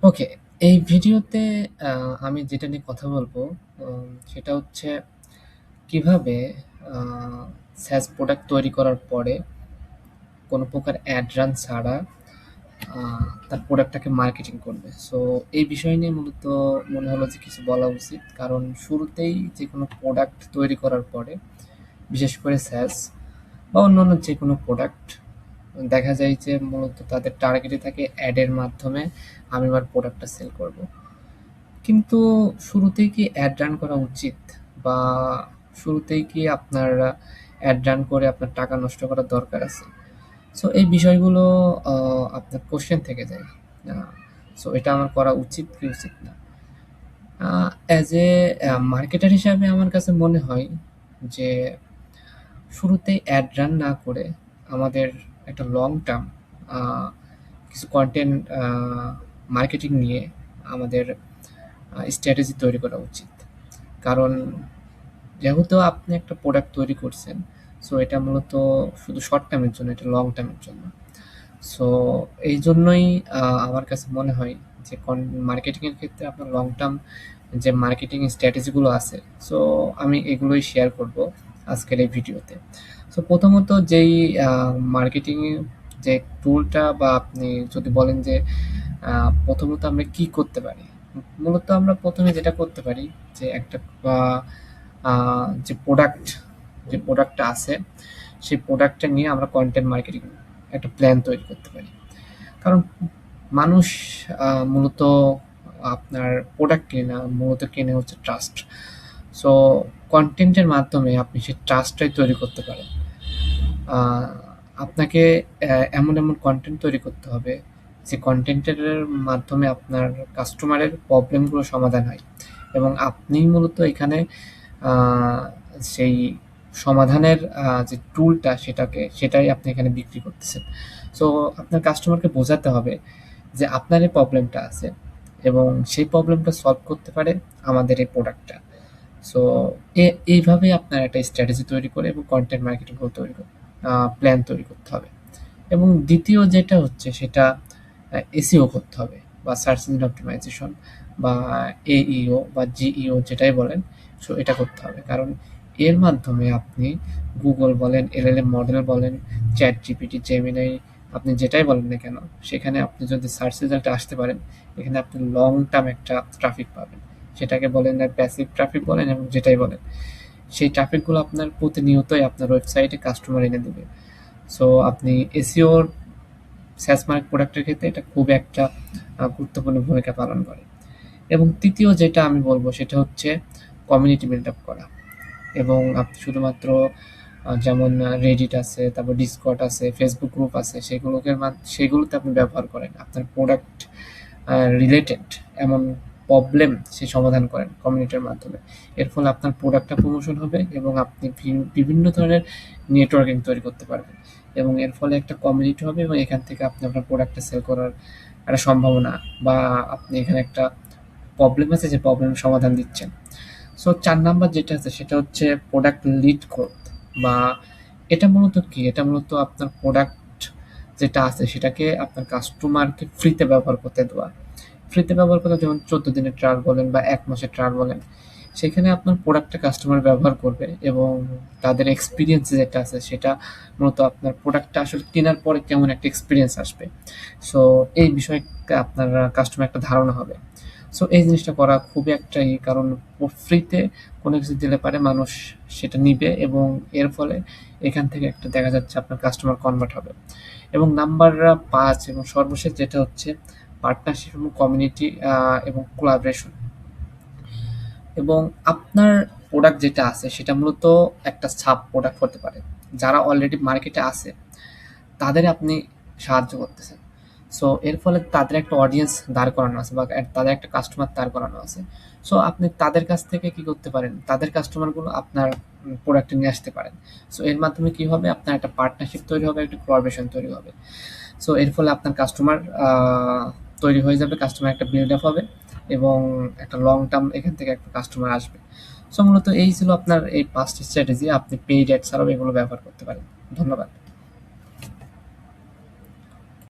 ওকে, এই ভিডিওতে আমি যেটা নিয়ে কথা বলবো সেটা হচ্ছে কিভাবে আ SaaS প্রোডাক্ট তৈরি করার পরে কোনো প্রকার অ্যাড রান ছাড়া আ তার প্রোডাক্টটাকে মার্কেটিং করবে। সো এই বিষয় নিয়ে মূলত মনে হলো যে কিছু বলা উচিত। কারণ শুরুতেই যেকোনো প্রোডাক্ট তৈরি করার পরে বিশেষ করে SaaS বা অন্যান্য যেকোনো প্রোডাক্ট দেখা যায় যে মূলত তাদের টার্গেটই থাকে অ্যাডের মাধ্যমে আমি আমার প্রোডাক্টটা সেল করব। কিন্তু শুরুতেই কি অ্যাড রান করা উচিত? বা শুরুতেই কি আপনার অ্যাড রান করে আপনার টাকা নষ্ট করার দরকার আছে? সো এই বিষয়গুলো আ আপনার কোয়েশ্চেন থেকে যায়। আ সো এটা আমার করা উচিত কি উচিত না? আ অ্যাজ এ মার্কেটার হিসাবে আমার কাছে মনে হয় যে শুরুতেই অ্যাড রান না করে আমাদের একটা লং টার্ম আ কিছু কনটেন্ট মার্কেটিং নিয়ে আমাদের স্ট্র্যাটেজি তৈরি করা উচিত। কারণ যেহেতু আপনি একটা প্রোডাক্ট তৈরি করছেন, সো এটা মূলত শুধু শর্ট টার্মের জন্য, এটা লং টার্মের জন্য। সো এইজন্যই আমার কাছে মনে হয় যে মার্কেটিং এর ক্ষেত্রে আপনার লং টার্ম যে মার্কেটিং স্ট্র্যাটেজি গুলো আছে, সো আমি এগুলোই শেয়ার করব আজকের এই ভিডিওতে। সো প্রথমত যেই মার্কেটিং যে টুলটা বা আপনি যদি বলেন যে প্রথমত আমরা কি করতে পারি? মূলত আমরা ১ম এ যেটা করতে পারি যে একটা আ আ যে প্রোডাক্টটা আছে, সেই প্রোডাক্টটা নিয়ে আমরা কনটেন্ট মার্কেটিং একটা প্ল্যান তৈরি করতে পারি। কারণ মানুষ মূলত আপনার প্রোডাক্ট কেনে না, মূলত কেনে হচ্ছে ট্রাস্ট। সো কনটেন্টের মাধ্যমে আপনি সেই ট্রাস্টটাই তৈরি করতে পারেন। আ আপনাকে এমন কনটেন্ট তৈরি করতে হবে, যে কনটেন্টের মাধ্যমে আপনার কাস্টমারের প্রবলেমগুলো সমাধান হয় এবং আপনিই মূলত এখানে আ সেই সমাধানের যে টুলটা সেটাই আপনি এখানে বিক্রি করতেছেন। সো আপনার কাস্টমারকে বোঝাতে হবে যে আপনার এই প্রবলেমটা আছে এবং সেই প্রবলেমটা সলভ করতে পারে আমাদের এই প্রোডাক্টটা। সো এইভাবে আপনার একটা স্ট্র্যাটেজি তৈরি করে এবং কনটেন্ট মার্কেটিং গুলো তৈরি করে প্ল্যান তৈরি করতে হবে। এবং দ্বিতীয় যেটা হচ্ছে সেটা এসইও করতে হবে বা সার্চ ইঞ্জিন অপটিমাইজেশন বা এইইও বা জিইও যেটাই বলেন, সো এটা করতে হবে। কারণ এর মাধ্যমে আপনি Google বলেন, LLM মডেল বলেন, ChatGPT, Gemini আপনি যেটাই বলেন না কেন, সেখানে আপনি যদি সার্চ রেজাল্টে আসতে পারেন, এখানে আপনি লং টার্ম একটা ট্রাফিক পাবেন। সেটাকে বলেন আর প্যাসিভ ট্রাফিক বলেন এবং যেটাই বলেন। সেই ট্রাফিকগুলো আপনার প্রতিনিয়তই আপনার ওয়েবসাইটে কাস্টমার এনে দিবে। সো আপনি এসইওর SaaS প্রোডাক্টের ক্ষেত্রে এটা খুব একটা গুরুত্বপূর্ণ ভূমিকা পালন করে। এবং তৃতীয় যেটা আমি বলব সেটা হচ্ছে কমিউনিটি বিল্ড আপ করা। এবং আপনি শুধুমাত্র যেমন Reddit আছে, তারপর Discord আছে, Facebook গ্রুপ আছে, সেগুলোতে আপনি ব্যবহার করেন। আপনার প্রোডাক্ট রিলেটেড এমন প্রবলেম সমাধান করেন কমিউনিটির মাধ্যমে। এর ফলে আপনার প্রোডাক্টটা প্রমোশন হবে এবং আপনি বিভিন্ন ধরনের নেটওয়ার্কিং তৈরি করতে পারবেন এবং এর ফলে একটা কমিউনিটি হবে এবং এখান থেকে আপনি আপনার প্রোডাক্টটা সেল করার একটা সম্ভাবনা বা আপনি এখানে একটা প্রবলেম আছে যে প্রবলেমের সমাধান দিচ্ছেন। সো ৪ নাম্বার যেটা আছে সেটা হচ্ছে প্রোডাক্ট লিড গ্রোথ বা এটা মূলত কি? এটা মূলত আপনার প্রোডাক্ট যেটা আছে সেটাকে আপনার কাস্টমারকে ফ্রিতে ব্যবহার করতে দেওয়া। ফ্রিতে ব্যবহার করা যেমন ১৪ দিনের ট্রায়াল বলেন বা ১ মাসের ট্রায়াল বলেন। সেখানে আপনার প্রোডাক্টটা কাস্টমার ব্যবহার করবে এবং তাদের এক্সপেরিয়েন্স যেটা আছে সেটা মূলত আপনার প্রোডাক্টটা আসলে কেনার পরে কেমন একটা এক্সপেরিয়েন্স আসবে। সো এই বিষয়টা আপনার কাস্টমার একটা ধারণা হবে। সো এই জিনিসটা করা খুবই একটা কারণ ফ্রিতে কোনো কিছু দিলে পারে মানুষ সেটা নিবে এবং এর ফলে এখান থেকে একটা দেখা যাচ্ছে আপনার কাস্টমার কনভার্ট হবে। এবং নাম্বার ৫ এবং সর্বশেষ যেটা হচ্ছে পার্টনারশিপ এবং কমিউনিটি এবং কোলাবোরেশন। এবং আপনার প্রোডাক্ট যেটা আছে সেটা মূলত একটা সাব প্রোডাক্ট হতে পারে। যারা অলরেডি মার্কেটে আছে তাদের আপনি সাহায্য করতেছেন। সো এর ফলে তাদের একটা অডিয়েন্স দাঁড় করানো আছে বা তাদের একটা কাস্টমার দাঁড় করানো আছে। সো আপনি তাদের কাছ থেকে কি করতে পারেন? তাদের কাস্টমারগুলো আপনার প্রোডাক্টে নিয়ে আসতে পারেন। সো এর মাধ্যমে কি হবে? আপনার একটা পার্টনারশিপ তৈরি হবে, একটা কোলাবোরেশন তৈরি হবে। সো এর ফলে আপনার কাস্টমার তৈরি হয়ে যাবে, কাস্টমার একটা বিল্ড আপ হবে এবং একটা লং টার্ম এখান থেকে একটা কাস্টমার আসবে। সো মূলত এই ছিল আপনার এই ৫ টি স্ট্র্যাটেজি। আপনি পেইড অ্যাড ছাড়াও এগুলো ব্যবহার করতে পারেন। ধন্যবাদ।